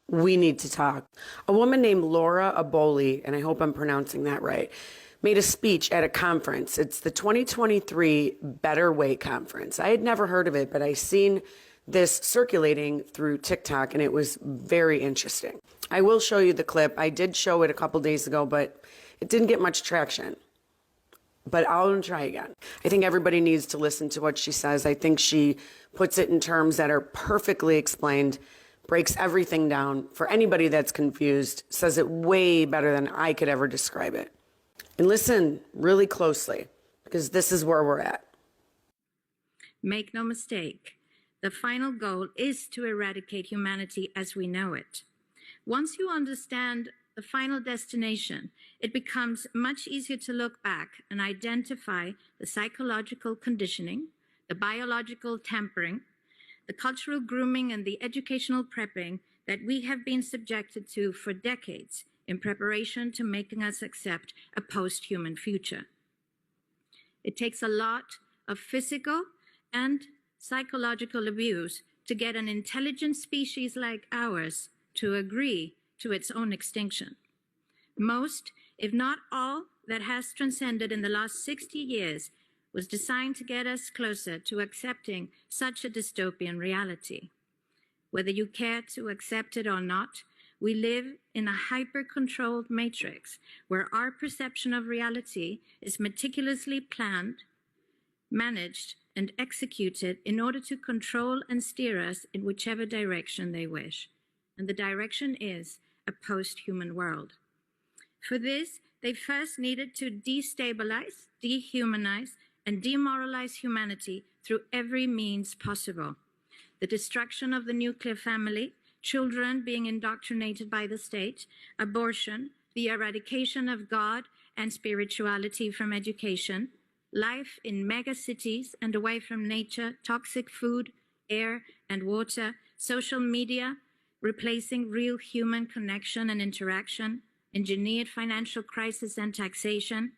We need to talk. A woman named Laura Aboli, and I hope I'm pronouncing that right, made a speech at a conference. It's the 2023 Better Way Conference. I had never heard of it, but I seen this circulating through TikTok, and it was very interesting. I will show you the clip. I did show it a couple days ago, but it didn't get much traction. But I'll try again. I think everybody needs to listen to what she says. I think she puts it in terms that are perfectly explained, breaks everything down for anybody that's confused, says it way better than I could ever describe it. And listen really closely, because this is where we're at. Make no mistake, the final goal is to eradicate humanity as we know it. Once you understand the final destination, it becomes much easier to look back and identify the psychological conditioning, the biological tampering, the cultural grooming, and the educational prepping that we have been subjected to for decades in preparation to making us accept a post-human future. It takes a lot of physical and psychological abuse to get an intelligent species like ours to agree to its own extinction. Most, if not all, that has transcended in the last 60 years was designed to get us closer to accepting such a dystopian reality. Whether you care to accept it or not, we live in a hyper-controlled matrix where our perception of reality is meticulously planned, managed, and executed in order to control and steer us in whichever direction they wish. And the direction is a post-human world. For this, they first needed to destabilize, dehumanize, and demoralize humanity through every means possible. The destruction of the nuclear family, children being indoctrinated by the state, abortion, the eradication of God and spirituality from education, life in mega cities and away from nature, toxic food, air, and water, social media, replacing real human connection and interaction, engineered financial crisis and taxation,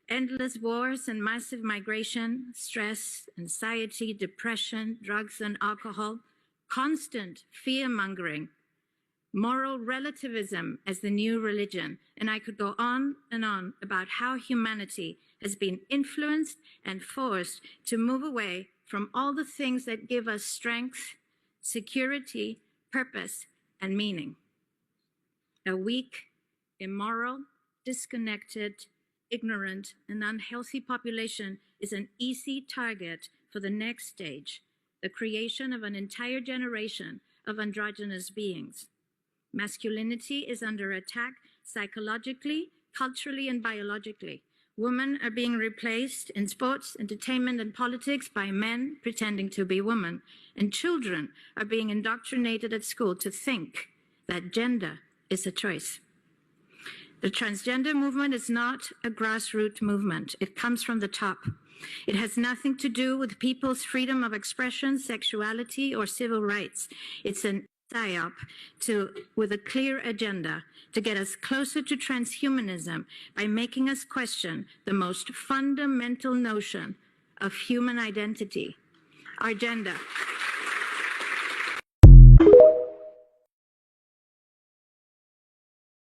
endless wars and massive migration, stress, anxiety, depression, drugs and alcohol, constant fear-mongering, moral relativism as the new religion, and I could go on and on about how humanity has been influenced and forced to move away from all the things that give us strength, security, purpose, and meaning. A weak, immoral, disconnected, ignorant, and unhealthy population is an easy target for the next stage, the creation of an entire generation of androgynous beings. Masculinity is under attack psychologically, culturally, and biologically. Women are being replaced in sports, entertainment, and politics by men pretending to be women. And children are being indoctrinated at school to think that gender is a choice. The transgender movement is not a grassroots movement. It comes from the top. It has nothing to do with people's freedom of expression, sexuality, or civil rights. It's an psyop with a clear agenda to get us closer to transhumanism by making us question the most fundamental notion of human identity, our gender.